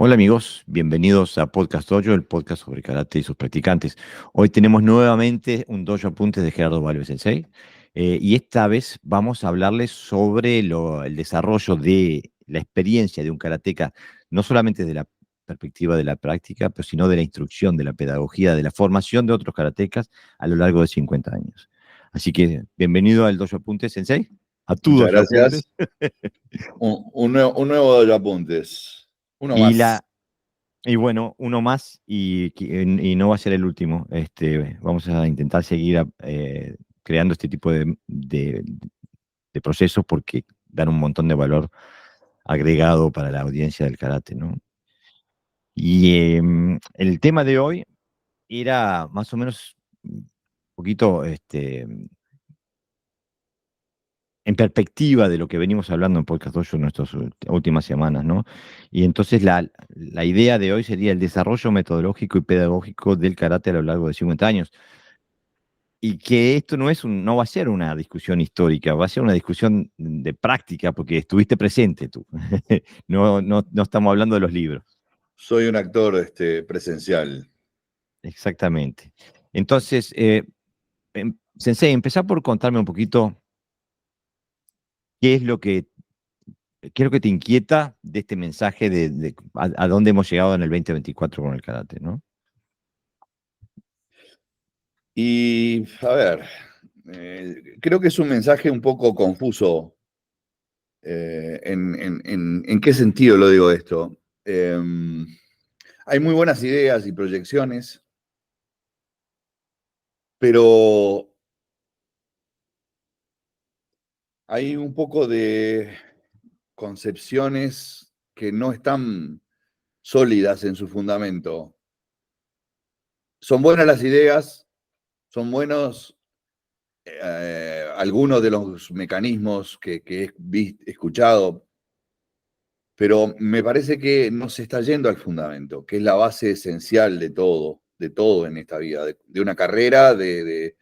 Hola amigos, bienvenidos a Podcast Dojo, el podcast sobre karate y sus practicantes. Hoy tenemos nuevamente un dojo apuntes de Gerardo Valve Sensei, y esta vez vamos a hablarles sobre el desarrollo de la experiencia de un karateca, no solamente de la perspectiva de la práctica, pero sino de la instrucción, de la pedagogía, de la formación de otros karatecas a lo largo de 50 años. Así que bienvenido al dojo apuntes Sensei, a tu Muchas dojo gracias. apuntes. Un nuevo de apuntes. Uno Y más. la, Y bueno, uno más y no va a ser el último. Vamos a intentar seguir creando este tipo de procesos porque dan un montón de valor agregado para la audiencia del karate, ¿no? Y el tema de hoy era más o menos un poquito en perspectiva de lo que venimos hablando en Podcast Dojo en nuestras últimas semanas, ¿no? Y entonces la idea de hoy sería el desarrollo metodológico y pedagógico del karate a lo largo de 50 años. Y que esto no va a ser una discusión histórica, va a ser una discusión de práctica, porque estuviste presente tú. No estamos hablando de los libros. Soy un actor presencial. Exactamente. Entonces, Sensei, empezá por contarme un poquito qué es lo que ¿qué es lo que te inquieta de este mensaje de a dónde hemos llegado en el 2024 con el karate, ¿no? Y, a ver, creo que es un mensaje un poco confuso. ¿En qué sentido lo digo esto? Hay muy buenas ideas y proyecciones, pero hay un poco de concepciones que no están sólidas en su fundamento. Son buenas las ideas, son buenos algunos de los mecanismos que he escuchado, pero me parece que no se está yendo al fundamento, que es la base esencial de todo en esta vida, de una carrera, de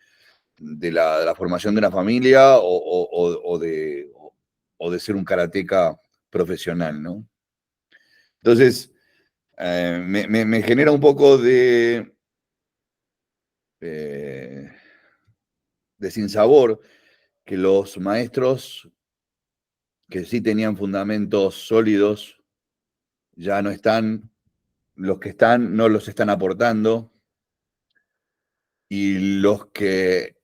la formación de una familia o de ser un karateca profesional, ¿no? Entonces, me genera un poco eh, de sinsabor que los maestros que sí tenían fundamentos sólidos ya no están, los que están no los están aportando, y los que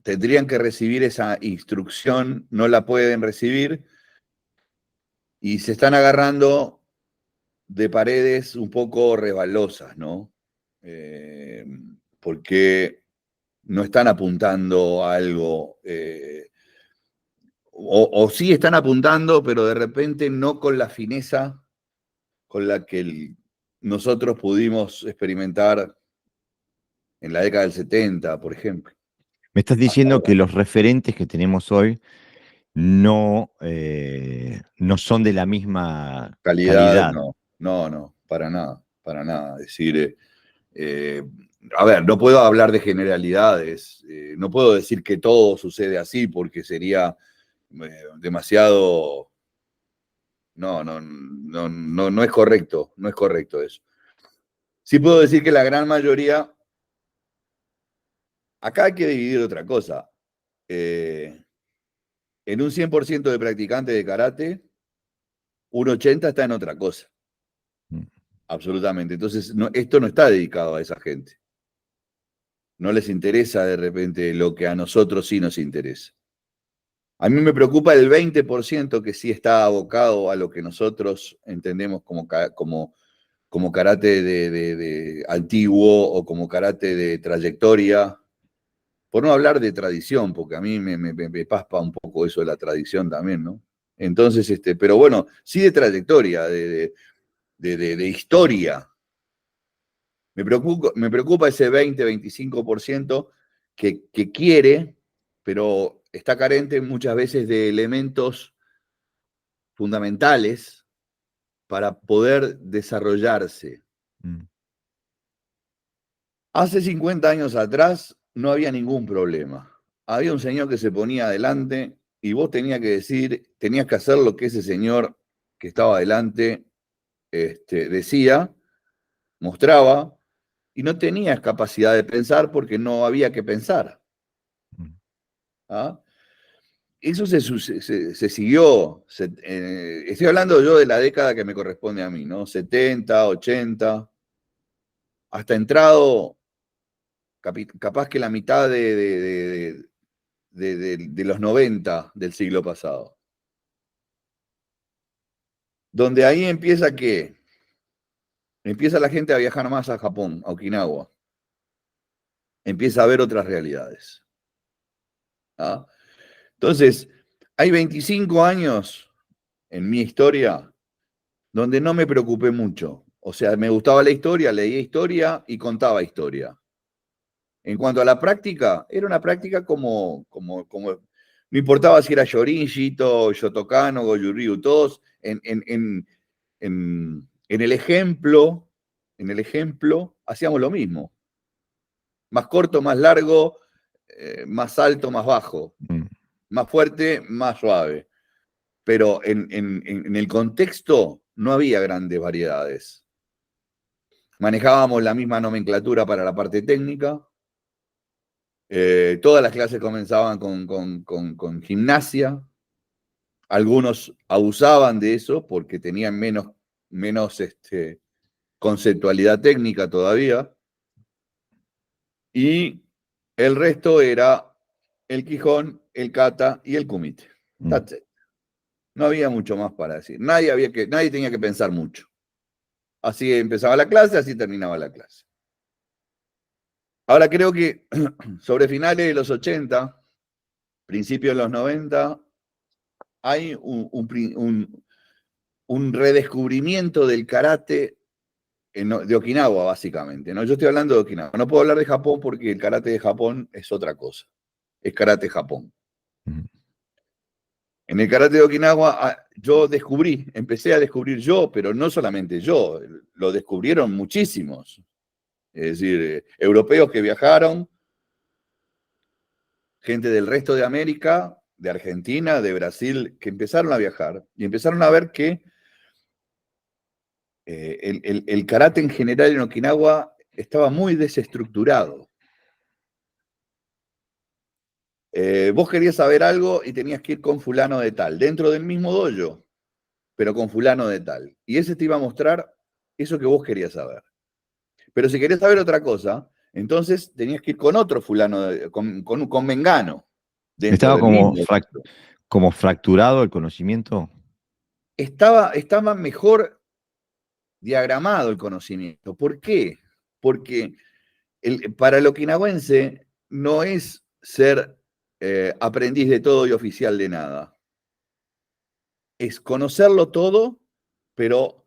tendrían que recibir esa instrucción no la pueden recibir y se están agarrando de paredes un poco resbalosas, ¿no? Eh, Porque no están apuntando a algo, o sí están apuntando, pero de repente no con la fineza con la que nosotros pudimos experimentar en la década del 70, por ejemplo. Me estás diciendo que los referentes que tenemos hoy no son de la misma Calidad, calidad. no, no, no, para nada, para nada. Es decir, eh, a ver, no puedo hablar de generalidades, no puedo decir que todo sucede así porque sería demasiado, no es correcto, no es correcto eso. Sí puedo decir que la gran mayoría, acá hay que dividir otra cosa. Eh, en un 100% de practicantes de karate, un 80 está en otra cosa, Mm. absolutamente. Entonces, esto no está dedicado a esa gente. No les interesa de repente lo que a nosotros sí nos interesa. A mí me preocupa el 20% que sí está abocado a lo que nosotros entendemos como karate de antiguo o como karate de trayectoria, por no hablar de tradición, porque a mí me paspa un poco eso de la tradición también, ¿no? Entonces, pero bueno, sí de trayectoria, de historia. Me preocupa ese 20-25% que quiere, pero está carente muchas veces de elementos fundamentales para poder desarrollarse. Mm. Hace 50 años atrás no había ningún problema. Había un señor que se ponía adelante y vos tenías que hacer lo que ese señor que estaba adelante decía, mostraba, y no tenías capacidad de pensar porque no había que pensar. ¿Ah? Eso se siguió. Estoy hablando yo de la década que me corresponde a mí, ¿no? 70, 80, hasta entrado capaz que la mitad de los 90 del siglo pasado. Donde ahí empieza ¿qué? Empieza la gente a viajar más a Japón, a Okinawa. Empieza a ver otras realidades. ¿Ah? Entonces, hay 25 años en mi historia donde no me preocupé mucho. O sea, me gustaba la historia, leía historia y contaba historia. En cuanto a la práctica, era una práctica como no importaba si era Shorin, Shito, Shotokano, Goju-Ryu, todos en el ejemplo hacíamos lo mismo. Más corto, más largo, más alto, más bajo. Más fuerte, más suave. Pero en el contexto no había grandes variedades. Manejábamos la misma nomenclatura para la parte técnica. Todas las clases comenzaban con gimnasia. Algunos abusaban de eso porque tenían menos conceptualidad técnica todavía. Y el resto era el Quijón, el Kata y el Kumite. That's it. No había mucho más para decir. Nadie tenía que pensar mucho. Así empezaba la clase, así terminaba la clase. Ahora creo que sobre finales de los 80, principios de los 90, hay un redescubrimiento del karate de Okinawa, básicamente, ¿no? Yo estoy hablando de Okinawa. No puedo hablar de Japón porque el karate de Japón es otra cosa. Es karate Japón. En el karate de Okinawa yo empecé a descubrir yo, pero no solamente yo, lo descubrieron muchísimos. Es decir, europeos que viajaron, gente del resto de América, de Argentina, de Brasil, que empezaron a viajar y empezaron a ver que el karate en general en Okinawa estaba muy desestructurado. Vos querías saber algo y tenías que ir con fulano de tal, dentro del mismo dojo, pero con fulano de tal. Y ese te iba a mostrar eso que vos querías saber. Pero si querías saber otra cosa, entonces tenías que ir con otro fulano, con Mengano, dentro Estaba del mismo. como fracturado el conocimiento. Estaba mejor diagramado el conocimiento. ¿Por qué? Porque para el okinawense no es ser aprendiz de todo y oficial de nada. Es conocerlo todo, pero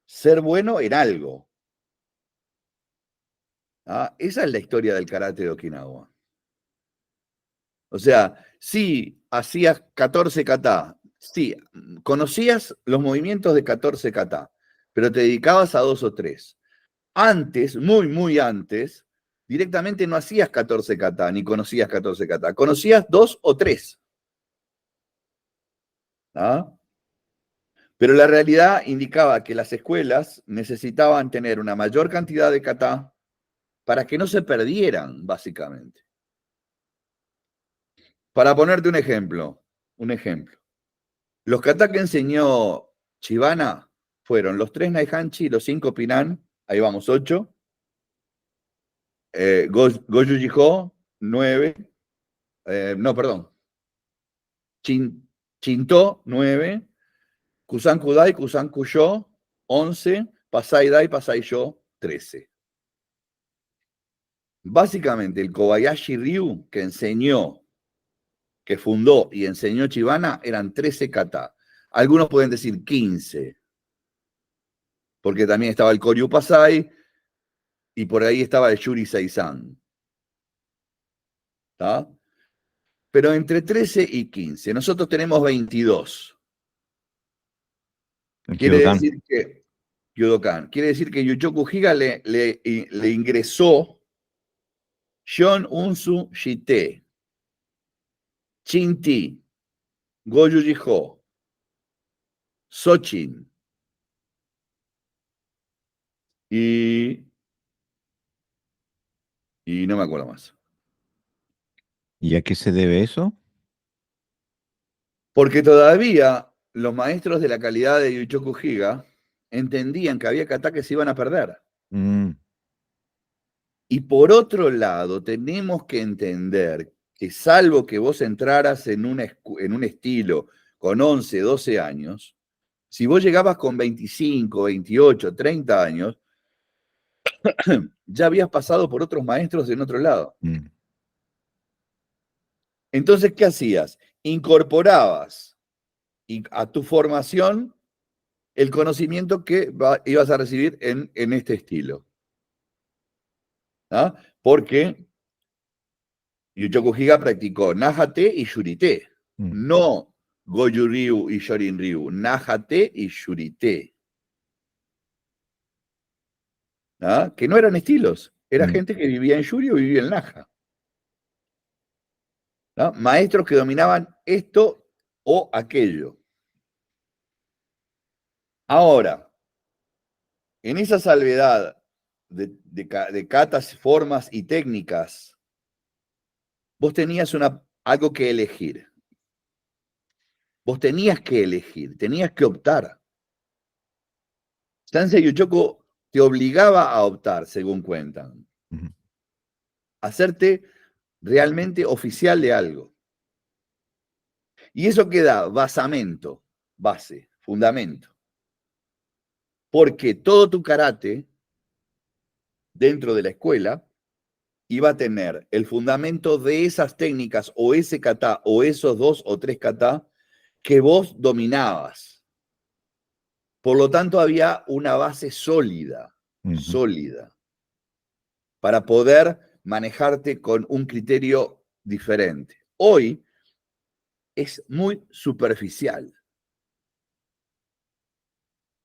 ser bueno en algo. ¿Ah? Esa es la historia del karate de Okinawa. O sea, sí, hacías 14 kata, sí, conocías los movimientos de 14 kata, pero te dedicabas a 2 o 3. Antes, muy, muy antes, directamente no hacías 14 kata, ni conocías 14 kata, conocías 2 o 3. ¿Ah? Pero la realidad indicaba que las escuelas necesitaban tener una mayor cantidad de kata para que no se perdieran, básicamente. Para ponerte un ejemplo. Los kata que enseñó Chibana fueron los 3 Naihanchi y los 5 Pinan, ahí vamos, 8. Goju Jiho, 9. No, perdón. Chinto, 9. Kusan Kudai, Kusan Kusho, 11. Pasai Dai, Pasai Sho, 13. Básicamente, el Kobayashi Ryu que enseñó, que fundó y enseñó Chibana eran 13 kata. Algunos pueden decir 15, porque también estaba el Koryu Pasai y por ahí estaba el Yuri Seizan. ¿Está? Pero entre 13 y 15. Nosotros tenemos 22. Quiere decir que Kyodokan. Quiere decir que Yuchoku Higa le ingresó Shon Unsu Shite, Chinti, Goju Jiho, Sochin, y no me acuerdo más. ¿Y a qué se debe eso? Porque todavía los maestros de la calidad de Yuchoku Higa entendían que había kata que se iban a perder. Mm, Y por otro lado, tenemos que entender que salvo que vos entraras en un estilo con 11, 12 años, si vos llegabas con 25, 28, 30 años, ya habías pasado por otros maestros en otro lado. mm, Entonces, ¿qué hacías? Incorporabas a tu formación el conocimiento que ibas a recibir en este estilo. ¿Ah? Porque Yuchoku Higa practicó Nahate y Shurite, mm, no Goju Ryu y Shorin Ryu, Nahate y Shurite. ¿Ah? Que no eran estilos, era mm, gente que vivía en Shuri o vivía en Naha. ¿Ah? Maestros que dominaban esto o aquello. Ahora, en esa salvedad de catas, formas y técnicas, vos tenías algo que elegir. Vos tenías que elegir, tenías que optar. Sansei Yuchoku te obligaba a optar, según cuentan. mm, Hacerte realmente oficial de algo. Y eso queda basamento, base, fundamento. Porque todo tu karate dentro de la escuela iba a tener el fundamento de esas técnicas o ese kata o esos 2 o 3 kata que vos dominabas. Por lo tanto, había una base sólida, ujú, sólida, para poder manejarte con un criterio diferente. Hoy es muy superficial.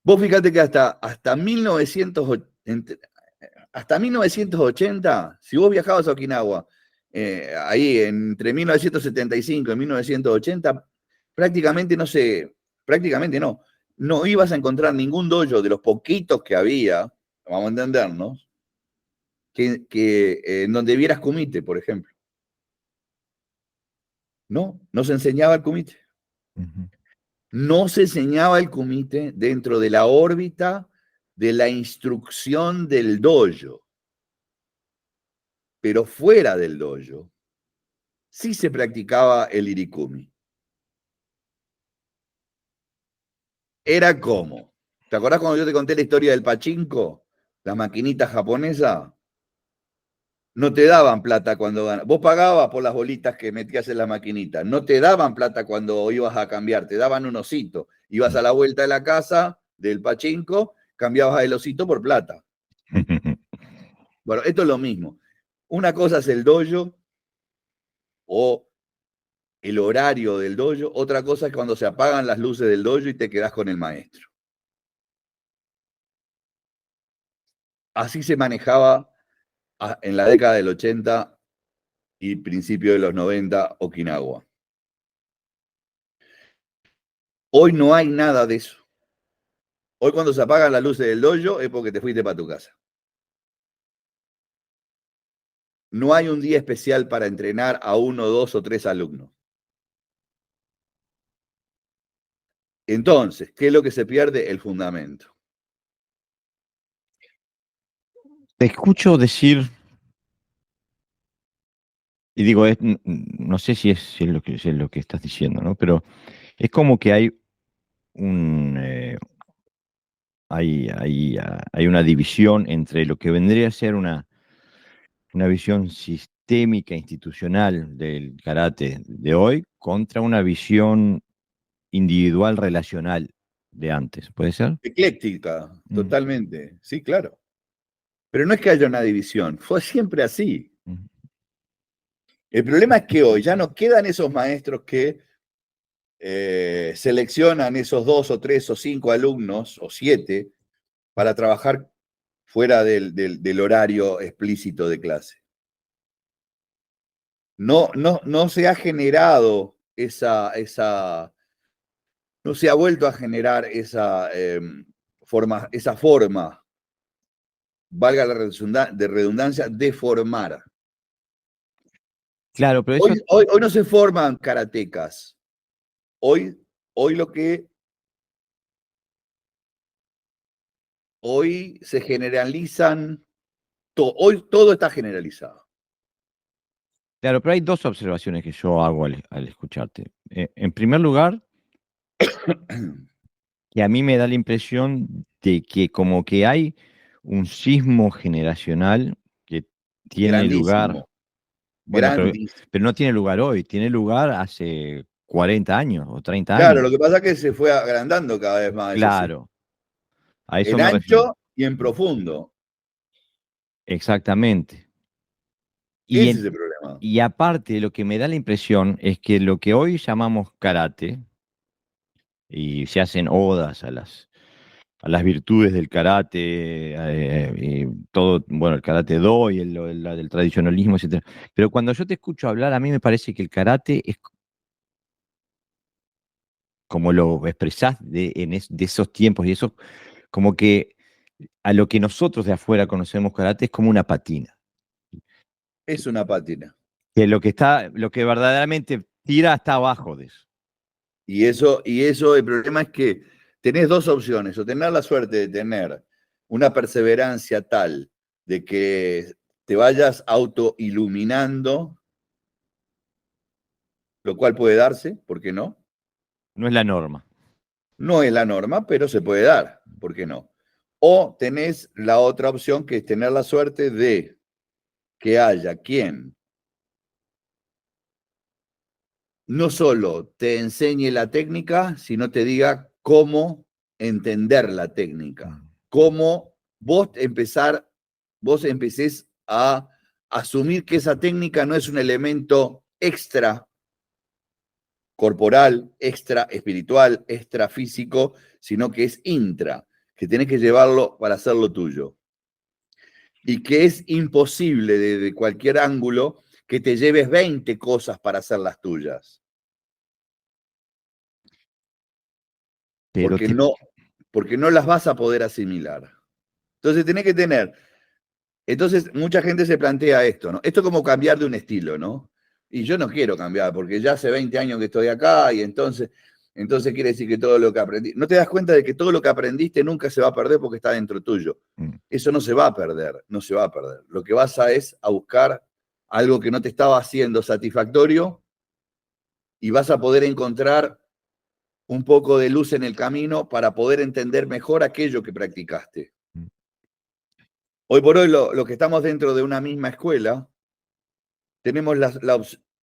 Vos fíjate que hasta 1980, si vos viajabas a Okinawa, ahí entre 1975 y 1980, prácticamente no ibas a encontrar ningún dojo de los poquitos que había, vamos a entendernos, en donde vieras kumite, por ejemplo. No se enseñaba el kumite. ujú. No se enseñaba el kumite dentro de la órbita de la instrucción del dojo. Pero fuera del dojo, sí se practicaba el irikumi. Era como, ¿te acordás cuando yo te conté la historia del pachinko? La maquinita japonesa. No te daban plata cuando ganabas. Vos pagabas por las bolitas que metías en la maquinita. No te daban plata cuando ibas a cambiar, te daban un osito. Ibas a la vuelta de la casa del pachinko, cambiabas el osito por plata. Bueno, esto es lo mismo. Una cosa es el dojo o el horario del dojo, otra cosa es cuando se apagan las luces del dojo y te quedás con el maestro. Así se manejaba en la década del 80 y principio de los 90 Okinawa. Hoy no hay nada de eso. Hoy cuando se apagan las luces del dojo es porque te fuiste para tu casa. No hay un día especial para entrenar a 1, 2 o 3 alumnos. Entonces, ¿qué es lo que se pierde? El fundamento. Te escucho decir, y digo, no sé si es lo que estás diciendo, ¿no? Pero es como que un, eh, hay una división entre lo que vendría a ser una visión sistémica, institucional del karate de hoy contra una visión individual, relacional de antes. ¿Puede ser? Ecléctica, Mm, totalmente. Sí, claro. Pero no es que haya una división, fue siempre así. mm, El problema es que hoy ya no quedan esos maestros que seleccionan esos 2 o 3 o 5 alumnos o 7 para trabajar fuera del horario explícito de clase. No se ha generado no se ha vuelto a generar esa forma valga la redundancia, de formar. Claro, pero eso, Hoy no se forman karatecas. Hoy se generalizan, hoy todo está generalizado. claro, pero hay dos observaciones que yo hago al escucharte. En primer lugar, que a mí me da la impresión de que como que hay un sismo generacional que tiene lugar, Grandísimo, bueno, grandísimo. pero no tiene lugar hoy, tiene lugar hace 40 años o 30 Claro, lo años. que pasa es que se fue agrandando cada vez más ese sí. Claro, a eso En me refiero. ancho y en Mm, profundo. exactamente. Y, Ese es en- el problema. y aparte, lo que me da la impresión es que lo que hoy llamamos karate, y se hacen odas a las virtudes del karate, y todo, bueno, el karate do y el tradicionalismo, etcétera. Pero cuando yo te escucho hablar, a mí me parece que el karate es como lo expresás de esos tiempos y eso, como que a lo que nosotros de afuera conocemos karate es como una patina. Es una pátina. Que lo que verdaderamente tira está abajo de eso. Y eso, el problema es que tenés dos opciones, o tener la suerte de tener una perseverancia tal de que te vayas autoiluminando, lo cual puede darse, ¿por qué no? No es la norma. No es la norma, pero se puede dar, ¿por qué no? O tenés la otra opción, que es tener la suerte de que haya quien no solo te enseñe la técnica, sino te diga cómo entender la técnica, cómo vos empecés a asumir que esa técnica no es un elemento extra corporal, extra espiritual, extra físico, sino que es intra, que tenés que llevarlo para hacerlo tuyo. Y que es imposible desde cualquier ángulo que te lleves 20 cosas para hacerlas tuyas. Pero Porque te, no, porque no las vas a poder asimilar. Entonces tenés que tener. Entonces mucha gente se plantea esto, ¿no? Esto es como cambiar de un estilo, ¿no? Y yo no quiero cambiar, porque ya hace 20 años que estoy acá y entonces quiere decir que todo lo que aprendí. No te das cuenta de que todo lo que aprendiste nunca se va a perder porque está dentro tuyo. mm, Eso no se va a perder, no se va a perder. Lo que vas es a buscar algo que no te estaba haciendo satisfactorio y vas a poder encontrar un poco de luz en el camino para poder entender mejor aquello que practicaste. mm. Hoy por hoy, lo que estamos dentro de una misma escuela, tenemos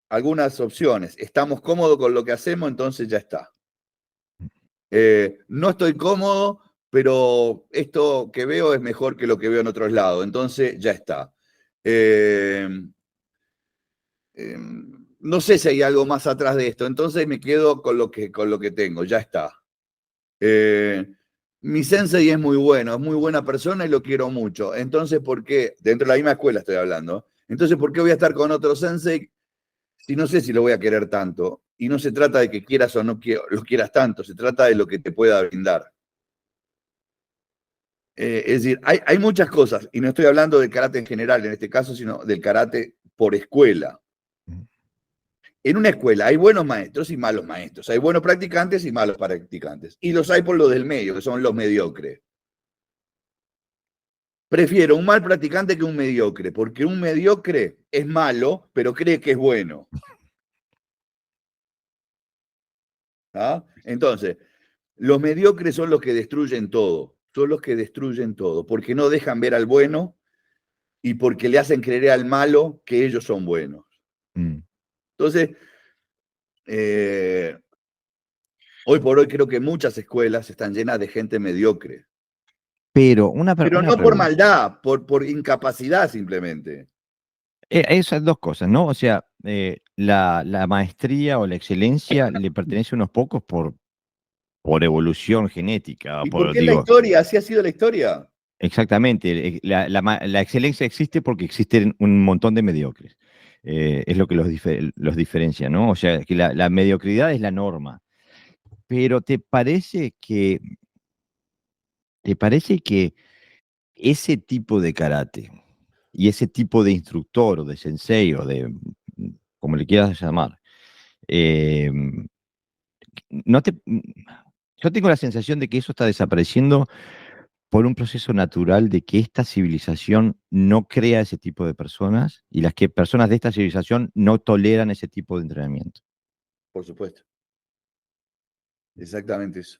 algunas opciones. Estamos cómodos con lo que hacemos, entonces ya está. No estoy cómodo, pero esto que veo es mejor que lo que veo en otros lados, entonces ya está. Eh, eh, no sé si hay algo más atrás de esto, entonces me quedo con lo que tengo, ya está. Eh, Mi sensei es muy buena persona y lo quiero mucho. Entonces, ¿por qué? Dentro de la misma escuela estoy hablando. Entonces, ¿por qué voy a estar con otro sensei si no sé si lo voy a querer tanto? Y no se trata de que quieras o no lo quieras tanto, se trata de lo que te pueda brindar. Es decir, hay muchas cosas, y no estoy hablando del karate en general en este caso, sino del karate por escuela. En una escuela hay buenos maestros y malos maestros, hay buenos practicantes y malos practicantes, y los hay por los del medio, que son los mediocres. Prefiero un mal practicante que un mediocre, porque un mediocre es malo, pero cree que es bueno. ¿Ah? Entonces, los mediocres son los que destruyen todo, son los que destruyen todo, porque no dejan ver al bueno y porque le hacen creer al malo que ellos son buenos. Mm. Entonces, eh, hoy por hoy creo que muchas escuelas están llenas de gente mediocre, Pero pero una no por pregunta. maldad, por incapacidad simplemente. Esas dos cosas, ¿no? O sea, la maestría o la excelencia le pertenece a unos pocos por evolución genética, ¿Y por qué la digo, historia? ¿Así ha sido la historia? exactamente. La excelencia existe porque existen un montón de mediocres. Es lo que los diferencia, ¿no? O sea, que la mediocridad es la norma. Pero te parece que ese tipo de karate y ese tipo de instructor o de sensei o de, como le quieras llamar, eh, no te, yo tengo la sensación de que eso está desapareciendo por un proceso natural de que esta civilización no crea ese tipo de personas y las que personas de esta civilización no toleran ese tipo de entrenamiento. Por supuesto. Exactamente eso.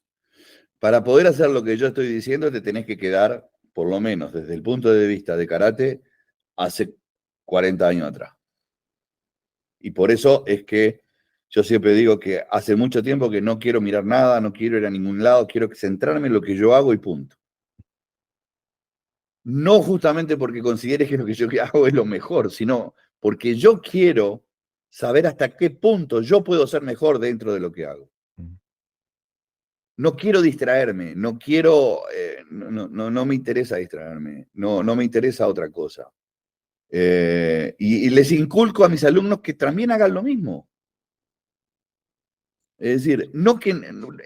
Para poder hacer lo que yo estoy diciendo, te tenés que quedar, por lo menos desde el punto de vista de karate, hace 40 años atrás. Y por eso es que yo siempre digo que hace mucho tiempo que no quiero mirar nada, no quiero ir a ningún lado, quiero centrarme en lo que yo hago y punto. No justamente porque considere que lo que yo hago es lo mejor, sino porque yo quiero saber hasta qué punto yo puedo ser mejor dentro de lo que hago. No quiero distraerme, no quiero, no me interesa distraerme, no me interesa otra cosa. Y les inculco a mis alumnos que también hagan lo mismo. Es decir, no que.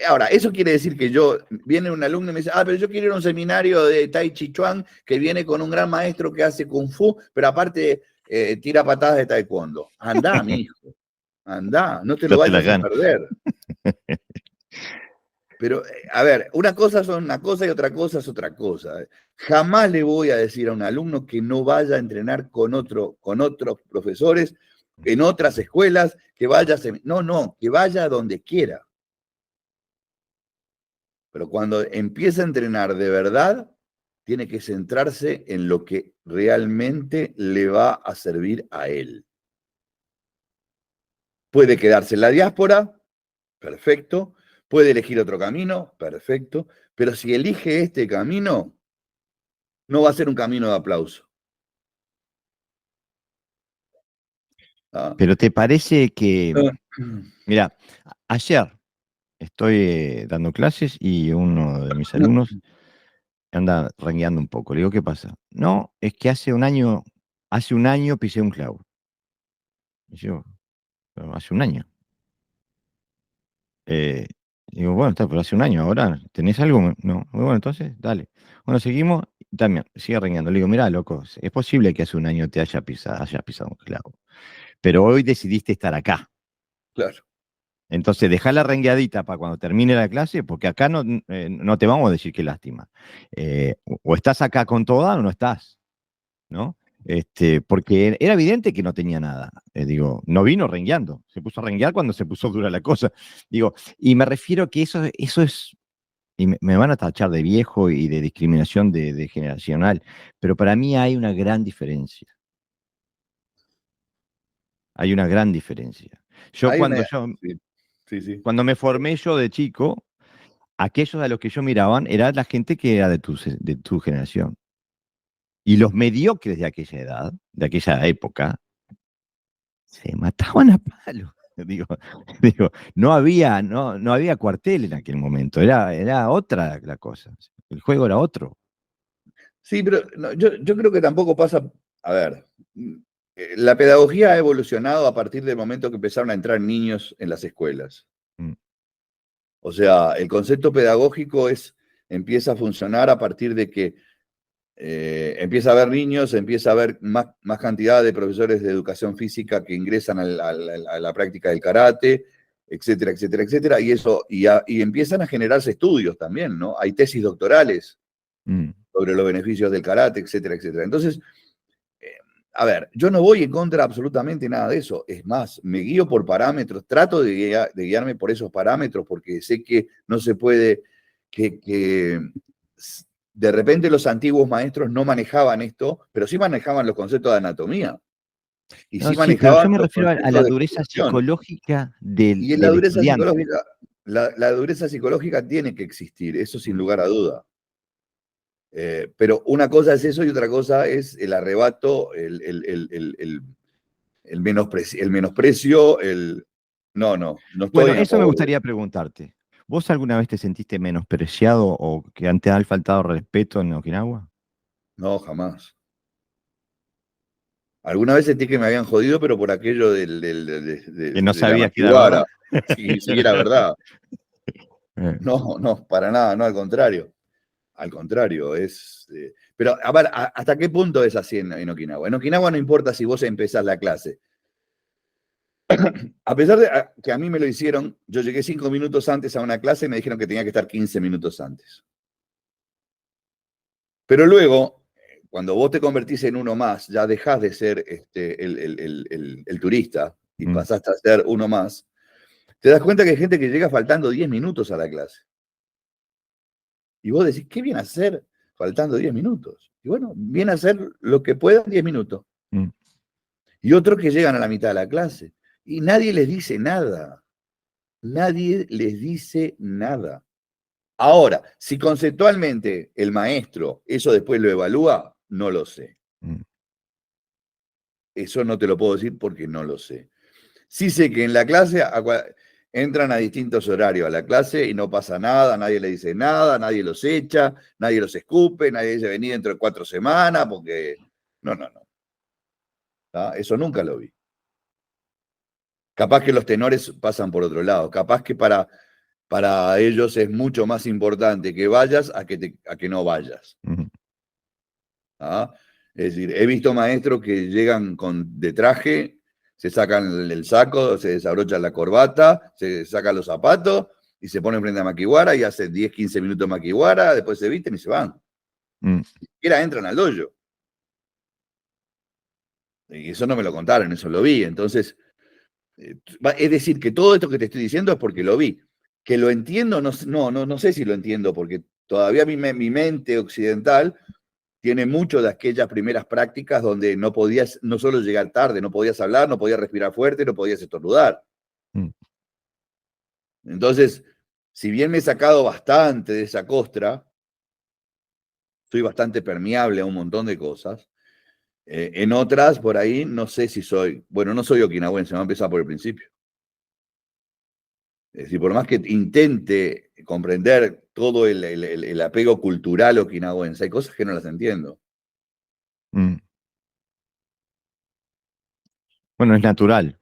Ahora, eso quiere decir que viene un alumno y me dice, pero yo quiero ir a un seminario de Tai Chi Chuan que viene con un gran maestro que hace Kung Fu, pero aparte tira patadas de Taekwondo. Andá, mi hijo, andá, no te lo Date la vayas a gana. perder. Pero, a ver, una cosa son una cosa y otra cosa es otra cosa. Jamás le voy a decir a un alumno que no vaya a entrenar con otros profesores en otras escuelas, que vaya no, que vaya donde quiera. Pero cuando empieza a entrenar de verdad, tiene que centrarse en lo que realmente le va a servir a él. Puede quedarse en la diáspora, perfecto. Puede elegir otro camino, perfecto. Pero si elige este camino, no va a ser un camino de aplauso. ¿Ah? Pero te parece que, mira, ayer estoy dando clases y uno de mis alumnos anda rengueando un poco. Le digo, ¿qué pasa? No, es que hace un año pisé un clavo. Y yo, "Pero hace un año. Eh, digo, bueno, está, pero hace un año, ahora, ¿tenés algo? No, bueno, entonces, dale. Bueno, seguimos, y también, sigue rengueando. Le digo, mira, loco, es posible que hace un año te hayas pisado un clavo, pero hoy decidiste estar acá. Claro. Entonces, dejá la rengueadita para cuando termine la clase, porque acá no te vamos a decir qué lástima. O estás acá con toda o no estás, ¿no? Porque era evidente que no tenía nada. Digo, no vino rengueando, se puso a renguear cuando se puso dura la cosa. Digo, y me refiero que eso es, y me van a tachar de viejo y de discriminación de generacional, pero para mí hay una gran diferencia. Hay una gran diferencia. Yo Hay cuando una. yo, Sí, sí, sí. cuando me formé yo de chico, aquellos a los que yo miraban era la gente que era de tu generación. Y los mediocres de aquella edad, de aquella época, se mataban a palo. Digo, no había cuartel en aquel momento, era otra la cosa. El juego era otro. Sí, pero no, yo creo que tampoco pasa. A ver, la pedagogía ha evolucionado a partir del momento que empezaron a entrar niños en las escuelas. Mm. O sea, el concepto pedagógico empieza a funcionar a partir de que empieza a haber niños, empieza a haber más cantidad de profesores de educación física que ingresan a la práctica del karate, etcétera, etcétera, etcétera, y empiezan a generarse estudios también, ¿no? Hay tesis doctorales Mm. sobre los beneficios del karate, etcétera, etcétera. Entonces, eh, a ver, yo no voy en contra de absolutamente nada de eso. Es más, me guío por parámetros, trato de guiarme por esos parámetros porque sé que no se puede, que de repente los antiguos maestros no manejaban esto, pero sí manejaban los conceptos de anatomía y No, sí sí, pero yo manejaban me los refiero a conceptos la de dureza curación. psicológica del, Y en la del dureza estudiante. psicológica, la dureza psicológica tiene que existir, eso sin Mm. lugar a duda. Pero una cosa es eso y otra cosa es el arrebato, el menosprecio, no Bueno, estoy a eso me favor de eso. gustaría preguntarte. ¿Vos alguna vez te sentiste menospreciado o que te han faltado respeto en Okinawa? No, jamás. Alguna vez sentí que me habían jodido, pero por aquello Que no de la sabías que era verdad. Machiwara. Sí, sí, era verdad. Eh, No, para nada, no, al contrario. Al contrario, Pero, a ver, ¿hasta qué punto es así en Okinawa? En Okinawa no importa si vos empezás la clase. A pesar de que a mí me lo hicieron, yo llegué 5 minutos antes a una clase y me dijeron que tenía que estar 15 minutos antes. Pero luego, cuando vos te convertís en uno más, ya dejás de ser el turista y pasaste a ser uno más, te das cuenta que hay gente que llega faltando 10 minutos a la clase. Y vos decís, ¿qué viene a hacer faltando 10 minutos? Y bueno, viene a hacer lo que pueda en 10 minutos. Y otros que llegan a la mitad de la clase. Y nadie les dice nada. Nadie les dice nada. Ahora, si conceptualmente el maestro eso después lo evalúa, no lo sé. Eso no te lo puedo decir porque no lo sé. Sí sé que en la clase entran a distintos horarios a la clase y no pasa nada, nadie le dice nada, nadie los echa, nadie los escupe, nadie dice venir dentro de 4 semanas porque... No. ¿Ah? Eso nunca lo vi. Capaz que los tenores pasan por otro lado, capaz que para ellos es mucho más importante que vayas a que no vayas. ¿Ah? Es decir, he visto maestros que llegan de traje, se sacan el saco, se desabrochan la corbata, se sacan los zapatos y se ponen frente a Makiwara y hacen 10, 15 minutos de Makiwara, después se visten y se van. Ni siquiera entran al dojo. Y eso no me lo contaron, eso lo vi. Entonces, es decir, que todo esto que te estoy diciendo es porque lo vi. Que lo entiendo, no sé si lo entiendo, porque todavía mi mente occidental tiene mucho de aquellas primeras prácticas donde no podías no solo llegar tarde, no podías hablar, no podías respirar fuerte, no podías estornudar. Entonces, si bien me he sacado bastante de esa costra, soy bastante permeable a un montón de cosas. En otras, por ahí, no sé si soy, bueno, no soy okinawense, vamos a empezar por el principio. Es decir, por más que intente comprender todo el apego cultural okinawense, hay cosas que no las entiendo. Bueno, es natural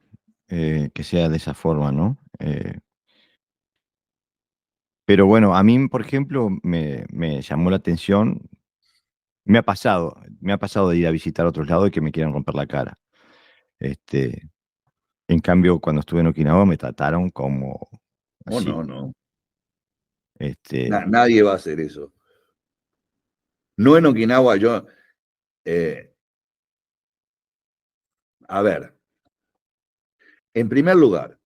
que sea de esa forma, ¿no? Pero bueno, a mí, por ejemplo, me llamó la atención, me ha pasado de ir a visitar otros lados y que me quieran romper la cara. En cambio, cuando estuve en Okinawa me trataron como Oh, así. no. Nadie va a hacer eso. No en Okinawa, a ver, en primer lugar,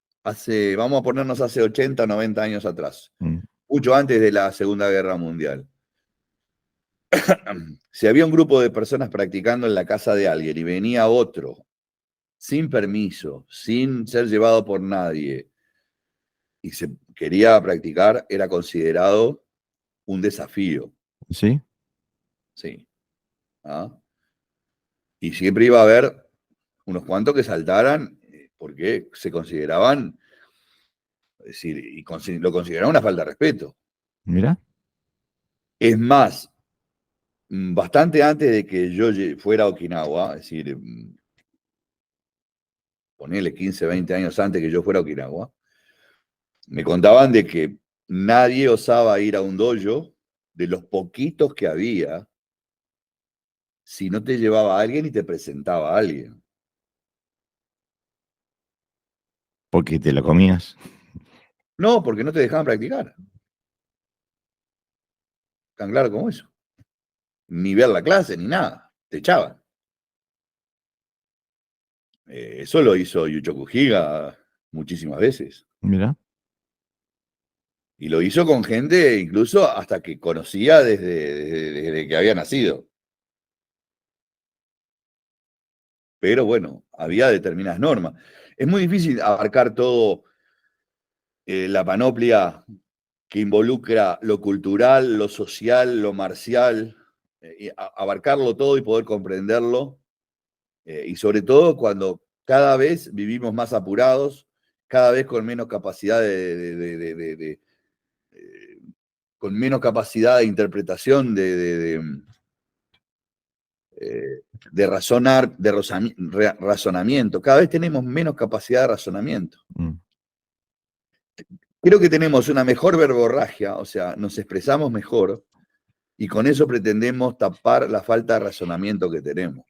vamos a ponernos hace 80, 90 años atrás, mucho antes de la Segunda Guerra Mundial. Si había un grupo de personas practicando en la casa de alguien y venía otro, sin permiso, sin ser llevado por nadie, y se quería practicar, era considerado un desafío. ¿Sí? Sí. ¿Ah? Y siempre iba a haber unos cuantos que saltaran porque se consideraban, es decir, y lo consideraban una falta de respeto. Mira. Es más, bastante antes de que yo fuera a Okinawa, es decir, ponele 15, 20 años antes que yo fuera a Okinawa, me contaban de que nadie osaba ir a un dojo, de los poquitos que había, si no te llevaba a alguien y te presentaba a alguien. Porque te lo comías. No, porque no te dejaban practicar. Tan claro como eso. Ni ver la clase, ni nada. Te echaban. Eso lo hizo Yuchoku Higa muchísimas veces. Mira. Y lo hizo con gente incluso hasta que conocía desde que había nacido. Pero bueno, había determinadas normas. Es muy difícil abarcar todo la panoplia que involucra lo cultural, lo social, lo marcial, abarcarlo todo y poder comprenderlo. Y sobre todo cuando cada vez vivimos más apurados, cada vez con menos capacidad con menos capacidad de interpretación, de razonar, de razonamiento. Cada vez tenemos menos capacidad de razonamiento. Creo que tenemos una mejor verborragia, o sea, nos expresamos mejor, Y con eso pretendemos tapar la falta de razonamiento que tenemos.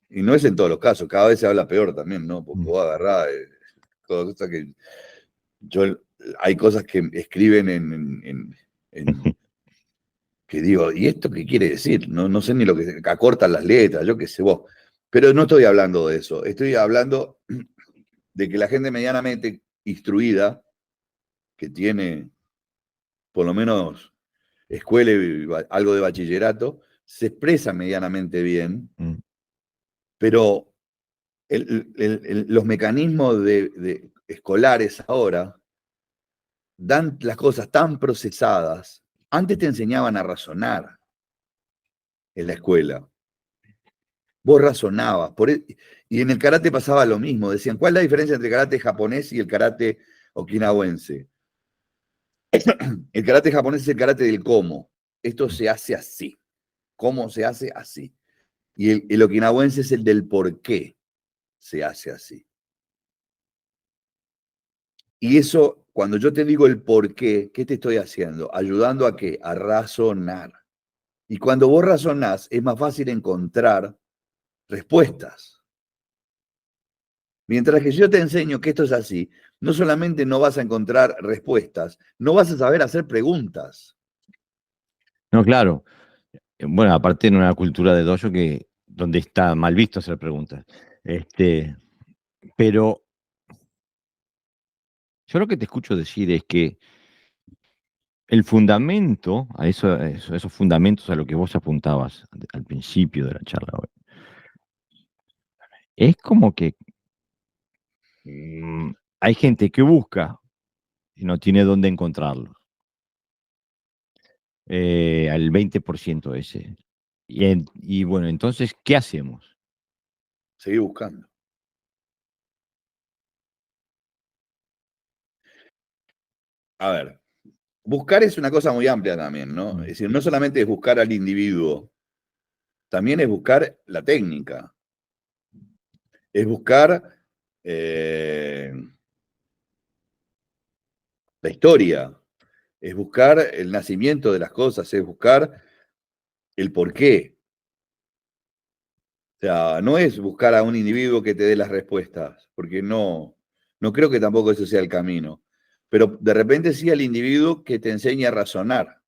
Y no es en todos los casos, cada vez se habla peor también, ¿no? Porque vos agarrás, hay cosas que escriben que digo, ¿y esto qué quiere decir? No sé ni lo que acortan las letras, yo qué sé vos. Pero no estoy hablando de eso, estoy hablando de que la gente medianamente instruida, que tiene por lo menos escuela y algo de bachillerato, se expresa medianamente bien, pero los mecanismos escolares ahora dan las cosas tan procesadas. Antes te enseñaban a razonar en la escuela. Vos razonabas. Y en el karate pasaba lo mismo. Decían, ¿cuál es la diferencia entre el karate japonés y el karate okinawense? El karate japonés es el karate del cómo. Esto se hace así. ¿Cómo se hace así? Y el okinawense es el del por qué se hace así. Y eso, cuando yo te digo el por qué, ¿qué te estoy haciendo? Ayudando a qué? A razonar. Y cuando vos razonás, es más fácil encontrar respuestas. Mientras que yo te enseño que esto es así, no solamente no vas a encontrar respuestas, no vas a saber hacer preguntas. No, claro. Bueno, aparte en una cultura de dojo donde está mal visto hacer preguntas. Pero yo lo que te escucho decir es que el fundamento, esos fundamentos a lo que vos apuntabas al principio de la charla hoy, es como que hay gente que busca y no tiene dónde encontrarlo. Al 20% ese. Y bueno, entonces, ¿qué hacemos? Seguí buscando. A ver, buscar es una cosa muy amplia también, ¿no? Es decir, no solamente es buscar al individuo, también es buscar la técnica. Es buscar la historia. Es buscar el nacimiento de las cosas, es buscar el porqué. O sea, no es buscar a un individuo que te dé las respuestas, porque no creo que tampoco eso sea el camino. Pero de repente sí al individuo que te enseña a razonar.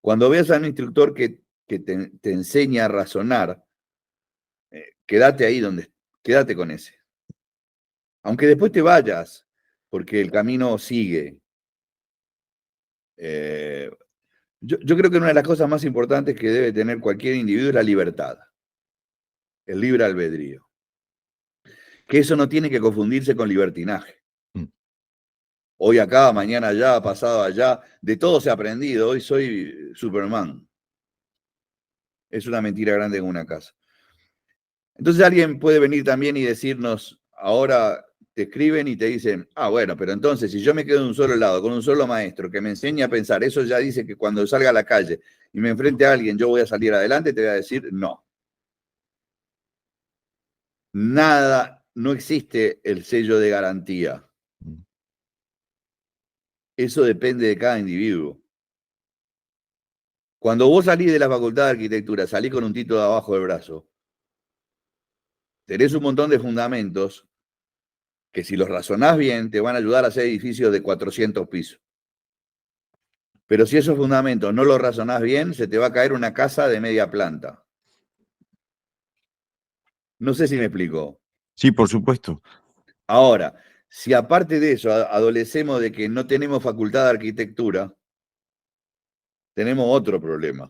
Cuando veas a un instructor que te enseña a razonar, quédate ahí quédate con ese. Aunque después te vayas, porque el camino sigue. Yo creo que una de las cosas más importantes que debe tener cualquier individuo es la libertad, el libre albedrío. Que eso no tiene que confundirse con libertinaje. Hoy acá, mañana allá, pasado allá, de todo se ha aprendido. Hoy soy Superman. Es una mentira grande en una casa. Entonces alguien puede venir también y decirnos, ahora te escriben y te dicen, bueno, pero entonces si yo me quedo en un solo lado, con un solo maestro que me enseñe a pensar, eso ya dice que cuando salga a la calle y me enfrente a alguien, yo voy a salir adelante, te voy a decir, no. Nada, no existe el sello de garantía. Eso depende de cada individuo. Cuando vos salís de la Facultad de Arquitectura, salís con un título abajo del brazo, tenés un montón de fundamentos que si los razonás bien te van a ayudar a hacer edificios de 400 pisos. Pero si esos fundamentos no los razonás bien, se te va a caer una casa de media planta. No sé si me explico. Sí, por supuesto. Ahora, si aparte de eso adolecemos de que no tenemos facultad de arquitectura, tenemos otro problema.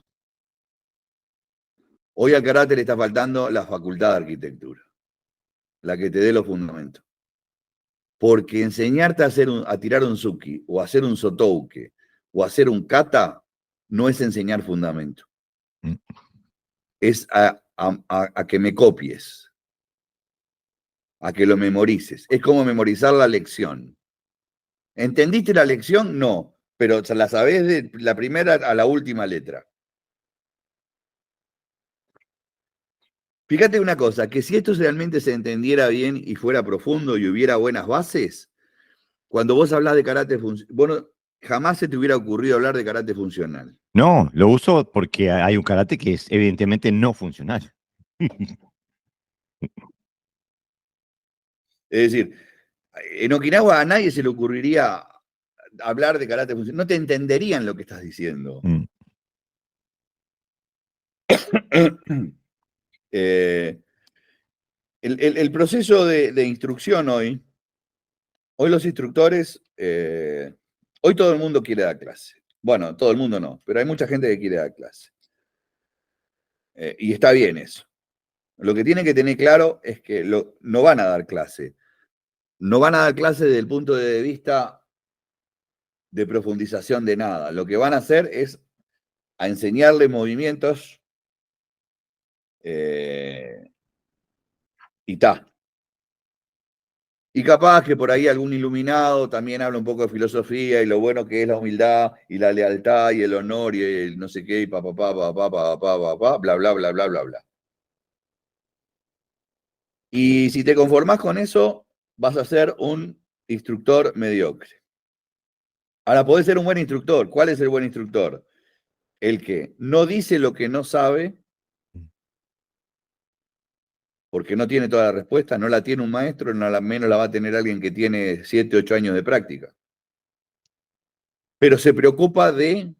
Hoy al karate le está faltando la facultad de arquitectura, la que te dé los fundamentos. Porque enseñarte a tirar un suki, o hacer un sotouke, o hacer un kata, no es enseñar fundamento. Es a que me copies, a que lo memorices. Es como memorizar la lección. ¿Entendiste la lección? No, pero la sabés de la primera a la última letra. Fíjate una cosa, que si esto realmente se entendiera bien y fuera profundo y hubiera buenas bases, cuando vos hablás de karate, jamás se te hubiera ocurrido hablar de karate funcional. No, lo uso porque hay un karate que es evidentemente no funcional. Es decir, en Okinawa a nadie se le ocurriría hablar de karate funcional. No te entenderían lo que estás diciendo. Mm, Eh, el proceso de instrucción hoy los instructores, hoy todo el mundo quiere dar clase. Bueno, todo el mundo no, pero hay mucha gente que quiere dar clase. Y está bien eso. Lo que tienen que tener claro es que no van a dar clase. No van a dar clase desde el punto de vista de profundización de nada. Lo que van a hacer es a enseñarle movimientos y ta. Y capaz que por ahí algún iluminado también habla un poco de filosofía y lo bueno que es la humildad y la lealtad y el honor y el no sé qué y bla, bla, bla, bla, bla, bla, bla. Y si te conformás con eso, vas a ser un instructor mediocre. Ahora, podés ser un buen instructor. ¿Cuál es el buen instructor? El que no dice lo que no sabe, porque no tiene toda la respuesta, no la tiene un maestro, no la menos la va a tener alguien que tiene 7, 8 años de práctica. Pero se preocupa de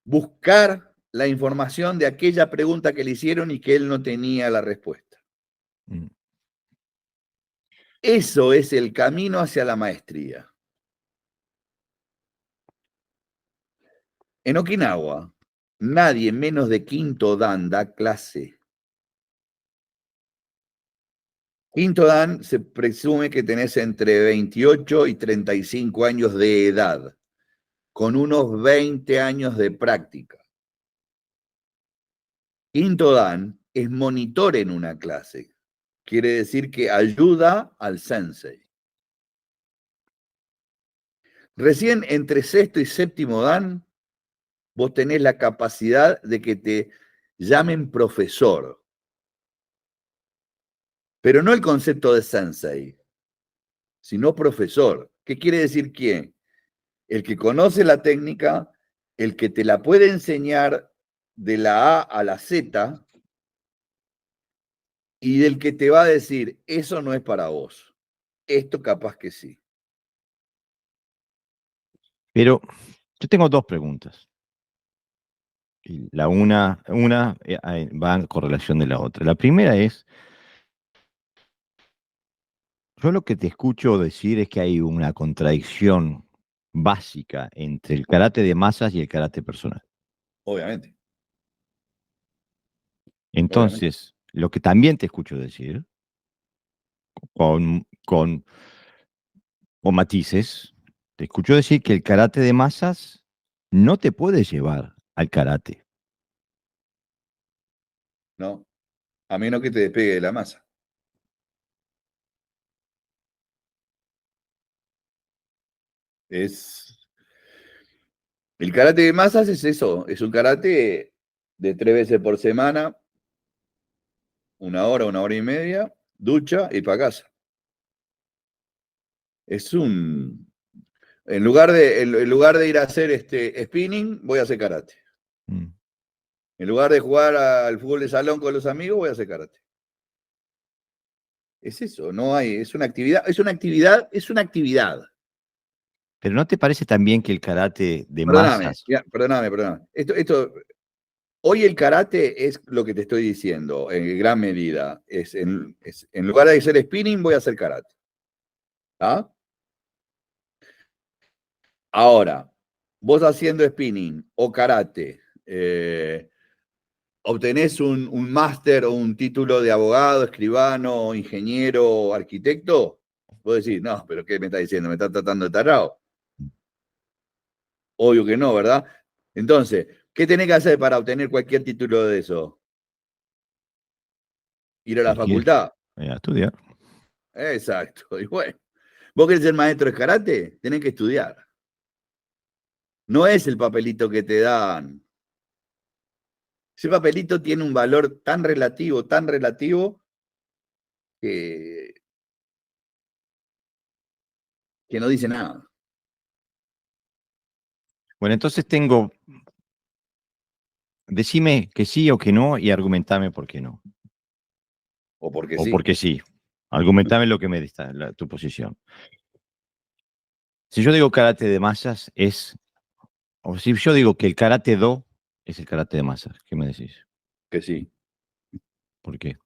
buscar la información de aquella pregunta que le hicieron y que él no tenía la respuesta. mm. Eso es el camino hacia la maestría. En Okinawa, nadie menos de quinto dan da clase. Quinto dan se presume que tenés entre 28 y 35 años de edad, con unos 20 años de práctica. Quinto dan es monitor en una clase. Quiere decir que ayuda al sensei. Recién entre sexto y séptimo dan, vos tenés la capacidad de que te llamen profesor. Pero no el concepto de sensei, sino profesor. ¿Qué quiere decir quién? El que conoce la técnica, el que te la puede enseñar de la A a la Z y del que te va a decir, eso no es para vos. Esto capaz que sí. Pero yo tengo dos preguntas. Y la una va en correlación de la otra. La primera es, yo lo que te escucho decir es que hay una contradicción básica entre el karate de masas y el karate personal. Obviamente, obviamente. Entonces, lo que también te escucho decir, con matices, te escucho decir que el karate de masas no te puede llevar al karate. ¿No? A menos que te despegue de la masa. El karate de masas es eso, es un karate de 3 veces por semana, 1 hora y media, ducha y para casa. Es un... En lugar de ir a hacer spinning, voy a hacer karate. Mm. En lugar de jugar al fútbol de salón con los amigos, voy a hacer karate. Es eso, no hay, es una actividad, es una actividad. Pero ¿no te parece también que el karate de Perdóname, masas... perdóname. Hoy el karate es lo que te estoy diciendo, en gran medida. En lugar de hacer spinning, voy a hacer karate. ¿Ah? Ahora, vos haciendo spinning o karate, obtenés un máster o un título de abogado, escribano, ingeniero, arquitecto, vos decís, no, pero ¿qué me está diciendo? ¿Me está tratando de tarado? Obvio que no, ¿verdad? Entonces, ¿qué tenés que hacer para obtener cualquier título de eso? Ir a la Cualquier, facultad. a estudiar. Exacto. Y bueno, vos querés ser maestro de karate, tenés que estudiar. No es el papelito que te dan. Ese papelito tiene un valor tan relativo, que, que no dice nada. Bueno, entonces decime que sí o que no y argumentame por qué no. O porque O sí, porque sí. Argumentame lo que me dista, tu posición. Si yo digo karate de masas, o si yo digo que el karate do es el karate de masas, ¿qué me decís? que sí, ¿Por qué?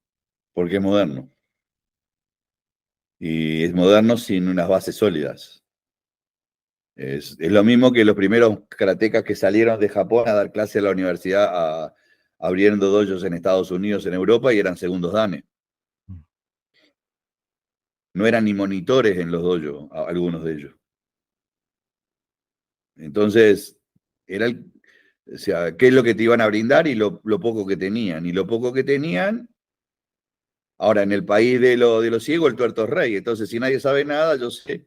porque es moderno. Y es moderno sin unas bases sólidas. Es lo mismo que los primeros karatecas que salieron de Japón a dar clase a la universidad, abriendo dojos en Estados Unidos, en Europa, y eran segundos danes. No eran ni monitores en los dojos, algunos de ellos. Entonces, o sea, ¿qué es lo que te iban a brindar y lo poco que tenían? Y lo poco que tenían, ahora en el país de los ciegos, el tuerto es rey. Entonces, si nadie sabe nada, yo sé,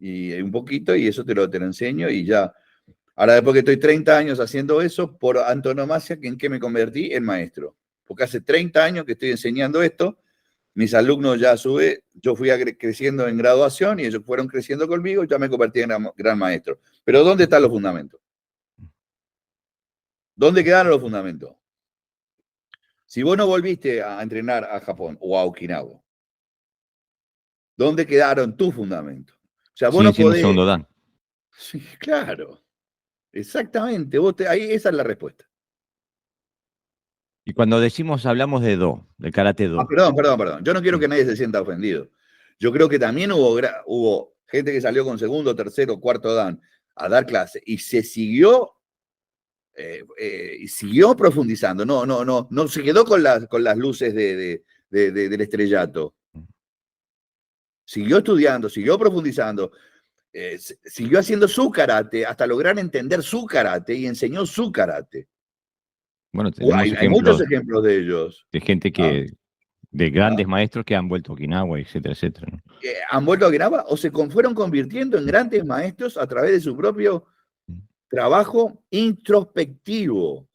y un poquito, y eso te lo enseño, y ya. Ahora, después que estoy 30 años haciendo eso, por antonomasia, ¿en qué me convertí? En maestro. Porque hace 30 años que estoy enseñando esto, mis alumnos ya a su vez, yo fui creciendo en graduación y ellos fueron creciendo conmigo y ya me convertí en gran maestro. Pero ¿dónde están los fundamentos? ¿Dónde quedaron los fundamentos? Si vos no volviste a entrenar a Japón o a Okinawa, ¿dónde quedaron tus fundamentos? O sea, vos Siguen no siendo podés... segundo dan. Sí, claro, exactamente. Ahí esa es la respuesta. Y cuando hablamos de do, de karate do. Perdón. Yo no quiero Sí. que nadie se sienta ofendido. Yo creo que también hubo gente que salió con segundo, tercero, cuarto dan a dar clase y se siguió profundizando. No se quedó con las luces del estrellato. Siguió estudiando, siguió profundizando, siguió haciendo su karate hasta lograr entender su karate y enseñó su karate. Bueno, tenemos Hay muchos ejemplos ejemplos de ellos. de gente ¿Ah? de ¿Ah? grandes maestros que han vuelto a Okinawa, etcétera, etcétera, ¿no? Han vuelto a Okinawa o se fueron convirtiendo en grandes maestros a través de su propio trabajo introspectivo.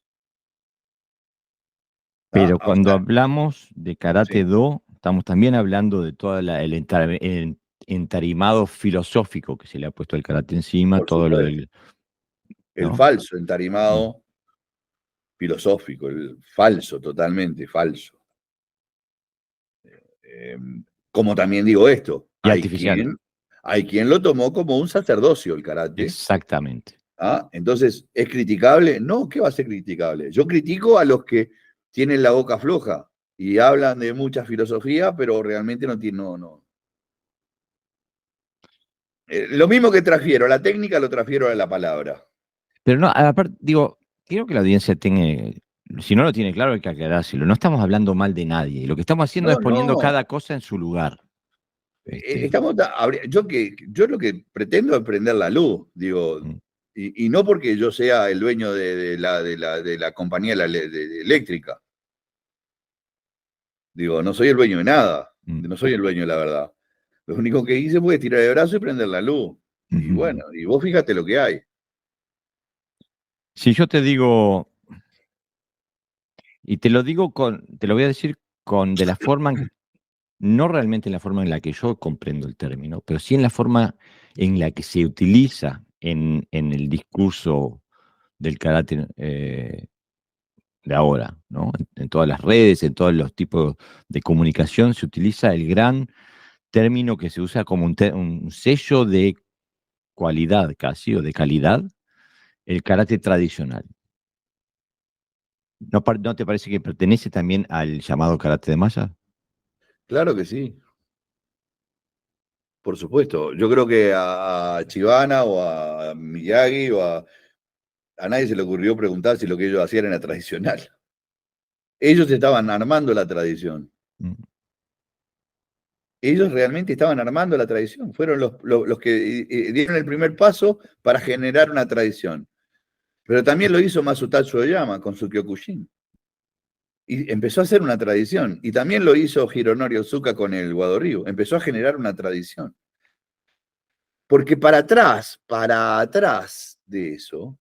Pero O cuando sea, hablamos de karate sí, do, estamos también hablando de todo el entarimado filosófico que se le ha puesto al karate encima, por todo lo supuesto. del, El ¿no? falso, Mm. entarimado filosófico, el falso, totalmente falso. Eh, Como también digo esto, Y artificial. hay quien lo tomó como un sacerdocio el karate. Exactamente. Entonces, ¿es criticable? No, ¿qué va a ser criticable? Yo critico a los que tienen la boca floja y hablan de mucha filosofía, pero realmente no tienen, no. Lo mismo que transfiero, la técnica lo transfiero a la palabra. Pero no, aparte, digo, quiero que la audiencia tenga, si no lo tiene claro, hay que aclarárselo. No estamos hablando mal de nadie. Lo que estamos haciendo es No, poniendo no. cada cosa en su lugar. Este, Yo lo que pretendo es prender la luz, digo, mm, y no porque yo sea el dueño de la compañía eléctrica. Digo, no soy el dueño de nada, mm, no soy el dueño de la verdad. Lo único que hice fue tirar el brazo y prender la luz. Y ujú. bueno, y vos fíjate lo que hay. Si yo te digo, y te lo digo te lo voy a decir de la forma, no realmente en la forma en la que yo comprendo el término, pero sí en la forma en la que se utiliza en el discurso del karate de ahora, ¿no? En todas las redes, en todos los tipos de comunicación, se utiliza el gran término que se usa como un sello de cualidad casi, o de calidad, el karate tradicional. ¿No te parece que pertenece también al llamado karate de masa? Claro que sí, por supuesto. Yo creo que a Chibana o a Miyagi a nadie se le ocurrió preguntar si lo que ellos hacían era tradicional. Ellos estaban armando la tradición. Mm. Ellos realmente estaban armando la tradición. Fueron los que dieron el primer paso para generar una tradición. Pero también lo hizo Masutatsu Oyama con su Kyokushin. Y empezó a hacer una tradición. Y también lo hizo Hironori Otsuka con el Wado Ryu. Empezó a generar una tradición. Porque para atrás de eso,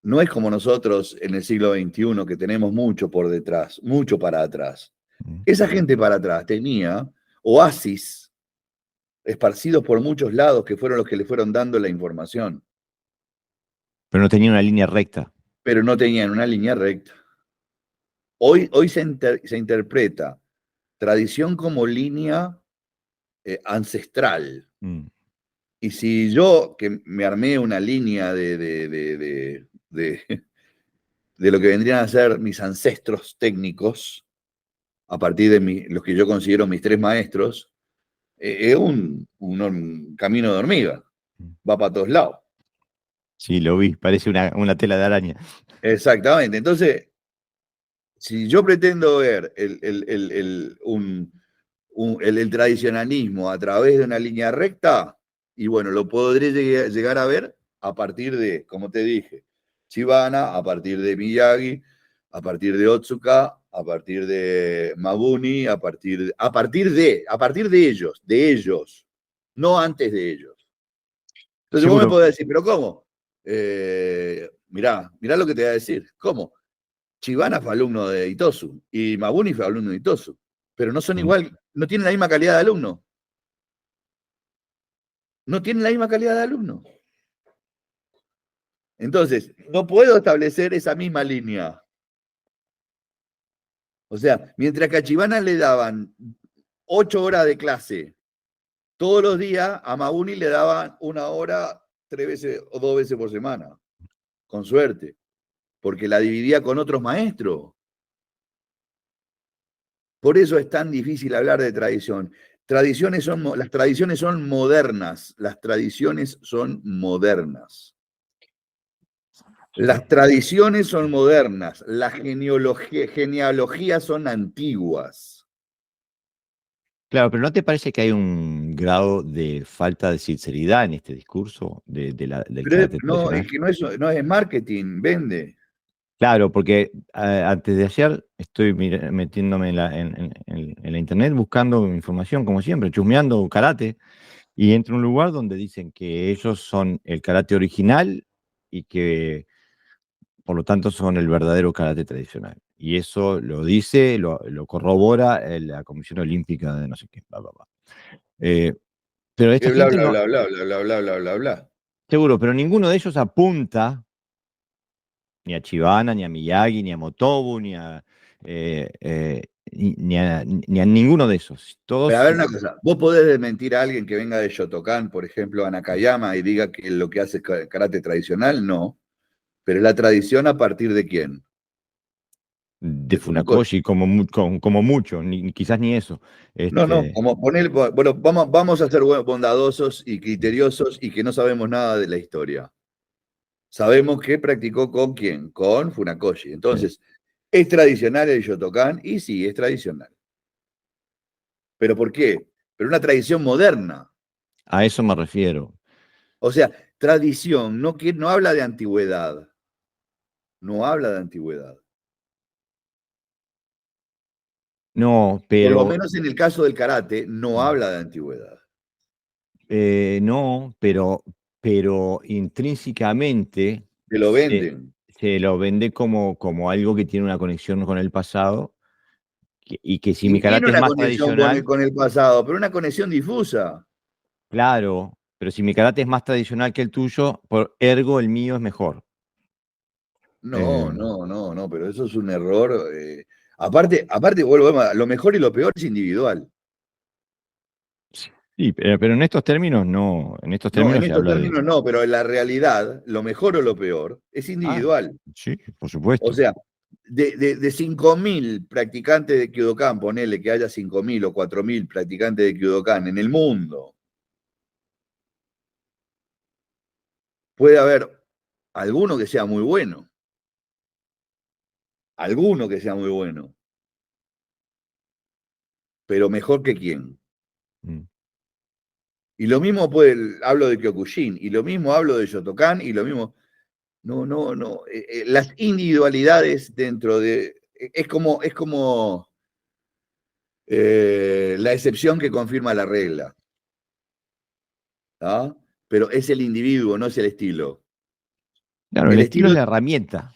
no es como nosotros en el siglo XXI que tenemos mucho por detrás, mucho para atrás. Mm. Esa gente para atrás tenía oasis esparcidos por muchos lados que fueron los que le fueron dando la información. Pero no tenía una línea recta. pero no tenían una línea recta. Hoy se interpreta tradición como línea ancestral. Mm. Y si yo, que me armé una línea de lo que vendrían a ser mis ancestros técnicos, a partir de los que yo considero mis 3 maestros, es un camino de hormiga, va para todos lados. Sí, lo vi, parece una tela de araña. Exactamente. Entonces, si yo pretendo ver el tradicionalismo a través de una línea recta, y bueno, lo podré llegar a ver a partir de, como te dije, Chibana, a partir de Miyagi, a partir de Otsuka, a partir de Mabuni, a partir de ellos, no antes de ellos. Entonces vos me Seguro. podés decir, ¿pero cómo? Mirá lo que te voy a decir. ¿Cómo? Chibana fue alumno de Itosu y Mabuni fue alumno de Itosu, pero no son Mm. igual, no tienen la misma calidad de alumno. No tienen la misma calidad de alumno. Entonces, no puedo establecer esa misma línea. O sea, mientras que a Chibana le daban 8 horas de clase todos los días, a Mabuni le daban 1 hora 3 veces o 2 veces por semana, con suerte, porque la dividía con otros maestros. Por eso es tan difícil hablar de tradición. Las tradiciones son modernas. Las tradiciones son modernas. Las tradiciones son modernas. Las genealogías son antiguas. Claro, pero ¿no te parece que hay un grado de falta de sinceridad en este discurso del Pero carácter no, es tradicional? que no es marketing, vende. Claro, porque antes de ayer estoy metiéndome en la internet buscando información, como siempre, chusmeando karate, y entro a un lugar donde dicen que ellos son el karate original y que por lo tanto son el verdadero karate tradicional. Y eso lo dice, lo corrobora la Comisión Olímpica de no sé qué, bla, bla, bla. Eh, pero esta Bla, gente bla, no, bla, bla, bla, bla, bla, bla, bla, bla. seguro, pero ninguno de ellos apunta ni a Chibana, ni a Miyagi, ni a Motobu, ni a ninguno de esos. Pero a Todos, ver una cosa, vos podés desmentir a alguien que venga de Shotokan, por ejemplo, a Nakayama, y diga que lo que hace es karate tradicional, no. Pero la tradición a partir de quién? de De Funakoshi. Funakoshi, como mucho, quizás ni eso. No, Este, como poner, bueno, vamos a ser bondadosos y criteriosos y que no sabemos nada de la historia. Sabemos que practicó con quién, con Funakoshi. sí, Entonces, ¿es tradicional el Shotokan? Y sí, es tradicional. ¿Pero por qué? Pero una tradición moderna. a eso me refiero. O sea, tradición no habla de antigüedad. No habla de antigüedad. No, Por lo pero menos en el caso del karate, no habla de antigüedad. no, pero intrínsecamente Te lo venden. se lo vende como algo que tiene una conexión con el pasado y que si mi Y tiene karate es una más conexión con tradicional, con el pasado, pero una conexión difusa. claro, pero si mi karate es más tradicional que el tuyo, por ergo el mío es mejor. No, Eh, no, no, no, pero eso es un error. Aparte, volvemos lo mejor y lo peor es individual. sí, pero en estos términos no, en estos No, en términos se estos habla de. términos no, pero en la realidad, lo mejor o lo peor es Ah, individual. sí, por O supuesto. sea, de 5.000 practicantes de Kyudokan, ponele que haya 5.000 o 4.000 practicantes de Kyudokan en el mundo, puede haber alguno que sea muy bueno, alguno que sea muy bueno, pero mejor que quién. Mm. Y lo mismo hablo de Kyokushin, y lo mismo hablo de Shotokan, y lo mismo. No, no, no. Las individualidades dentro de. Es como la excepción que confirma la regla. ¿Ah? Pero es el individuo, no es el estilo. Claro, el El estilo es estilo, la herramienta.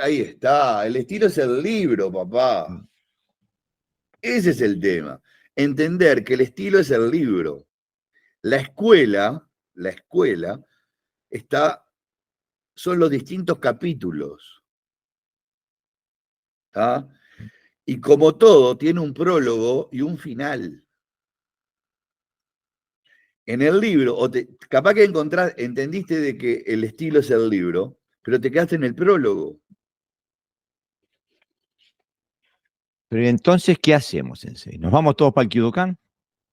ahí está. El estilo es el libro, papá. Mm. Ese es el tema. Entender que el estilo es el libro. La escuela está son los distintos capítulos. ¿Tá? Y como todo, tiene un prólogo y un final. En el libro, capaz que entendiste de que el estilo es el libro, pero te quedaste en el prólogo. Pero entonces, ¿qué hacemos, Sensei? ¿Nos vamos todos para el Kyudokan?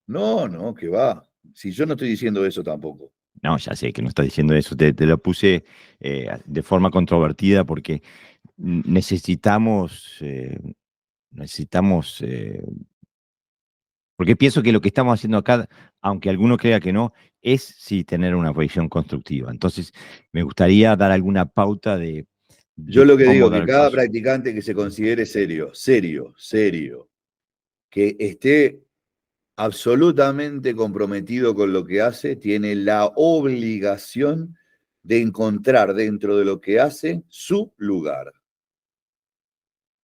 No, que va. Si yo no estoy diciendo eso tampoco. No, ya sé que no estás diciendo eso, te lo puse de forma controvertida porque necesitamos, necesitamos, porque pienso que lo que estamos haciendo acá, aunque alguno crea que no, es sí tener una visión constructiva. Entonces, me gustaría dar alguna pauta Yo de lo que cómo digo, dar que el cada paso. practicante que se considere serio, que esté absolutamente comprometido con lo que hace, tiene la obligación de encontrar dentro de lo que hace su lugar.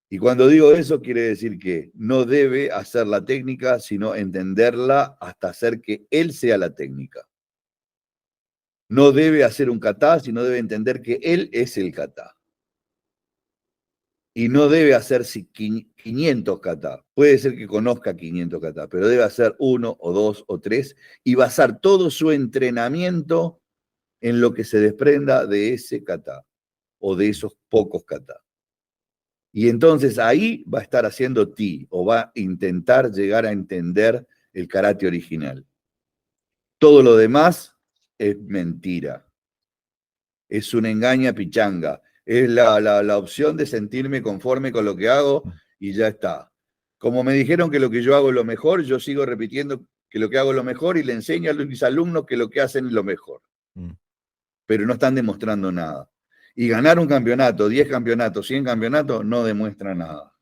Y cuando digo eso, quiere decir que no debe hacer la técnica, sino entenderla hasta hacer que él sea la técnica. No debe hacer un kata, sino debe entender que él es el kata. Y no debe hacer 500 kata. Puede ser que conozca 500 kata, pero debe hacer uno o dos o tres y basar todo su entrenamiento en lo que se desprenda de ese kata o de esos pocos kata. Y entonces ahí va a estar haciendo ti o va a intentar llegar a entender el karate original. Todo lo demás es mentira. Es una engaña pichanga. Es la opción de sentirme conforme con lo que hago y ya está. Como me dijeron que lo que yo hago es lo mejor, yo sigo repitiendo que lo que hago es lo mejor y le enseño a mis alumnos que lo que hacen es lo mejor. Pero no están demostrando nada. Y ganar un campeonato, 10 campeonatos, 100 campeonatos, no demuestra nada.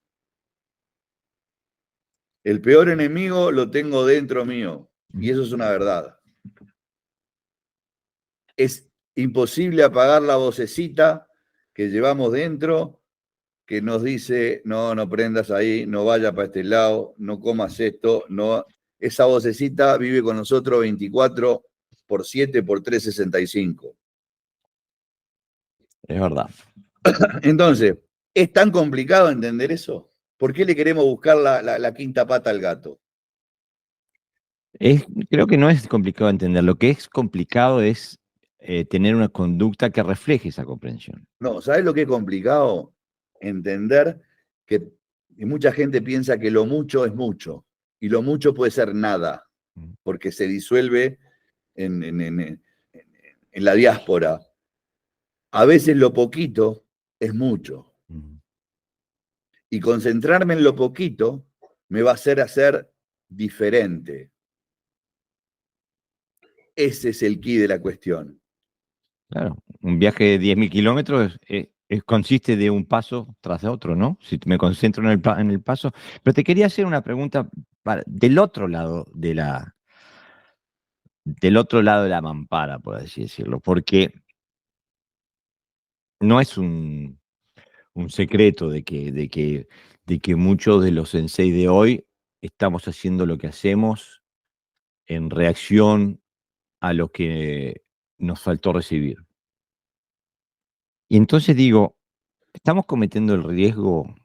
El peor enemigo lo tengo dentro mío. Y eso es una verdad. Es imposible apagar la vocecita que llevamos dentro que nos dice, no prendas ahí, no vayas para este lado, no comas esto, no. Esa vocecita vive con nosotros 24/7 por 365. Es verdad. Entonces, ¿es tan complicado entender eso? ¿Por qué le queremos buscar la quinta pata al gato? Creo que no es complicado entender. Lo que es complicado es tener una conducta que refleje esa comprensión. No, ¿sabes lo que es complicado? Entender que mucha gente piensa que lo mucho es mucho y lo mucho puede ser nada, porque se disuelve en la diáspora. A veces lo poquito es mucho y concentrarme en lo poquito me va a hacer diferente. Ese es el quid de la cuestión. Claro, un viaje de 10.000 kilómetros consiste de un paso tras otro, ¿no? Si me concentro en el paso. Pero te quería hacer una pregunta del otro lado del otro lado de la mampara, por así decirlo, porque no es un secreto de que muchos de los sensei de hoy estamos haciendo lo que hacemos en reacción a lo que nos faltó recibir. Y entonces digo, estamos cometiendo el riesgo,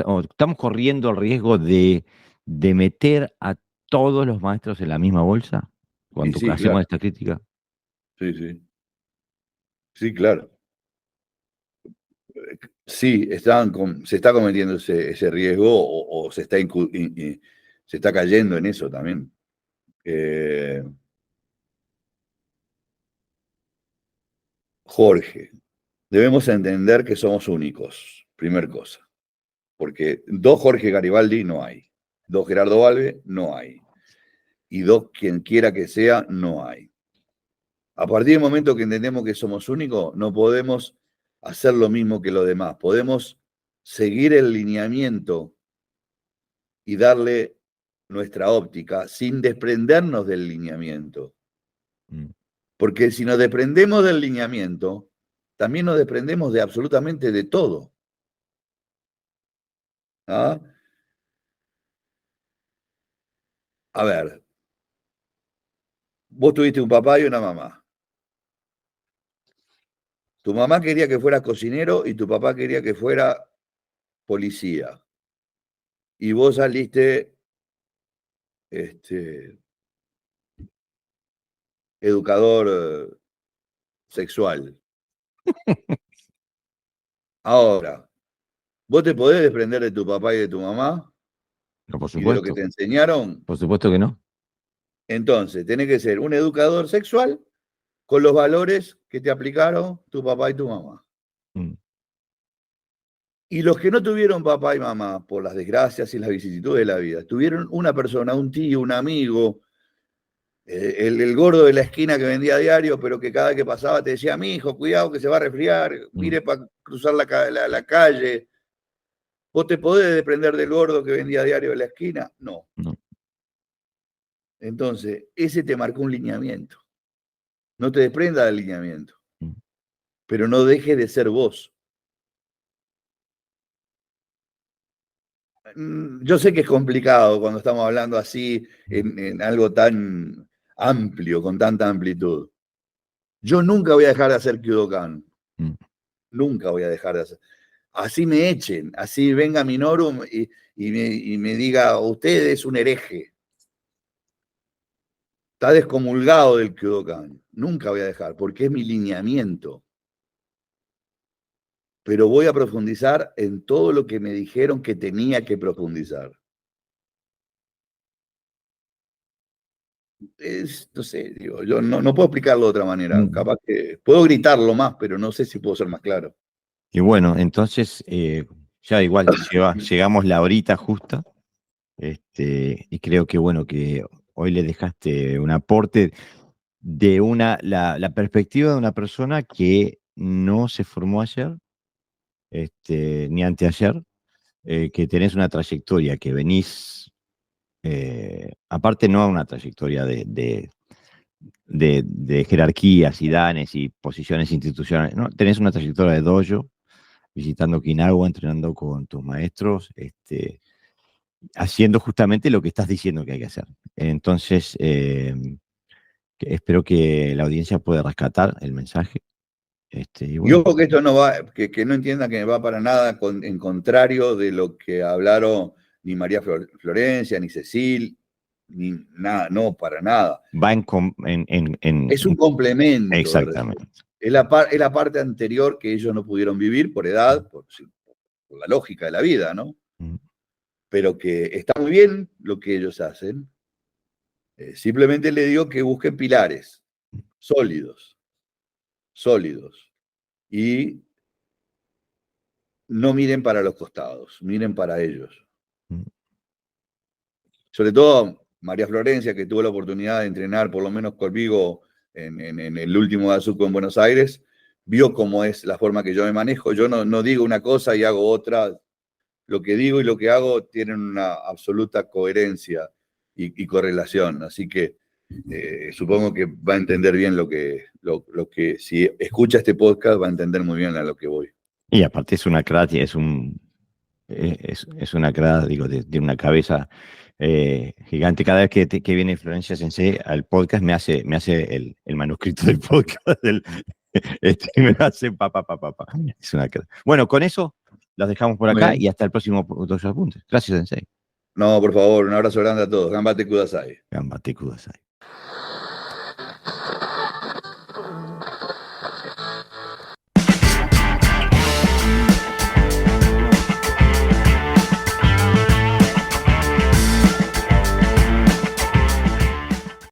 o estamos corriendo el riesgo de meter a todos los maestros en la misma bolsa Y cuando sí, hacemos claro. esta crítica. Sí. Sí, claro. Sí, se está cometiendo ese riesgo o se está cayendo en eso también. Jorge, debemos entender que somos únicos, primer cosa, porque dos Jorge Garibaldi no hay, dos Gerardo Valve no hay, y dos quien quiera que sea no hay. A partir del momento que entendemos que somos únicos, no podemos hacer lo mismo que los demás, podemos seguir el lineamiento y darle nuestra óptica sin desprendernos del lineamiento. Mm. Porque si nos desprendemos del lineamiento, también nos desprendemos de absolutamente de todo. ¿Ah? A ver, vos tuviste un papá y una mamá. Tu mamá quería que fueras cocinero y tu papá quería que fuera policía. Y vos saliste educador sexual. Ahora, ¿vos te podés desprender de tu papá y de tu mamá No, y de lo que te enseñaron? por supuesto que no. Entonces, tenés que ser un educador sexual con los valores que te aplicaron tu papá y tu mamá. Mm. Y los que no tuvieron papá y mamá, por las desgracias y las vicisitudes de la vida, tuvieron una persona, un tío, un amigo, el gordo de la esquina que vendía diario, pero que cada vez que pasaba te decía, mi hijo, cuidado que se va a resfriar, mire para cruzar la calle. ¿Vos te podés desprender del gordo que vendía diario de la esquina? No. No. Entonces, ese te marcó un lineamiento. No te desprenda del lineamiento, pero no dejes de ser vos. Yo sé que es complicado cuando estamos hablando así en algo tan amplio, con tanta amplitud. Yo nunca voy a dejar de hacer Kyudokan. Nunca voy a dejar de hacer. Así me echen, así venga Minoru y me diga, usted es un hereje. Está descomulgado del Kyudokan. Nunca voy a dejar, porque es mi lineamiento. Pero voy a profundizar en todo lo que me dijeron que tenía que profundizar. No sé, digo, yo no puedo explicarlo de otra manera. Capaz que puedo gritarlo más, pero no sé si puedo ser más claro. Y bueno, entonces ya igual llegamos la horita justa. Y creo que bueno, que hoy le dejaste un aporte de la perspectiva de una persona que no se formó ayer, ni anteayer, que tenés una trayectoria, que venís, aparte no una trayectoria de jerarquías y danes y posiciones institucionales, ¿no? Tenés una trayectoria de dojo, visitando Okinawa, entrenando con tus maestros, haciendo justamente lo que estás diciendo que hay que hacer. Entonces, espero que la audiencia pueda rescatar el mensaje. Y bueno. Yo creo que esto no va, que no entienda que va para nada en contrario de lo que hablaron ni María Florencia, ni Cecil, ni nada, no, para nada. Va es un complemento. Exactamente. Es la parte anterior que ellos no pudieron vivir por edad, por la lógica de la vida, ¿no? Pero que está muy bien lo que ellos hacen. Simplemente le digo que busquen pilares sólidos. Y no miren para los costados, miren para ellos. Sobre todo María Florencia, que tuvo la oportunidad de entrenar por lo menos conmigo en el último Azuco en Buenos Aires, vio cómo es la forma que yo me manejo. Yo no digo una cosa y hago otra. Lo que digo y lo que hago tienen una absoluta coherencia y correlación. Así que supongo que va a entender bien lo que si escucha este podcast va a entender muy bien a lo que voy. Y aparte es una crack, es una crack, digo, de una cabeza gigante. Cada vez que viene Florencia Sensei al podcast me hace el manuscrito del podcast, me hace pa. Es una crack. Bueno, con eso los dejamos por acá y hasta el próximo Dos Apuntes. Gracias, Sensei. No, por favor, un abrazo grande a todos. Gambate Kudasai. Gambate Kudasai.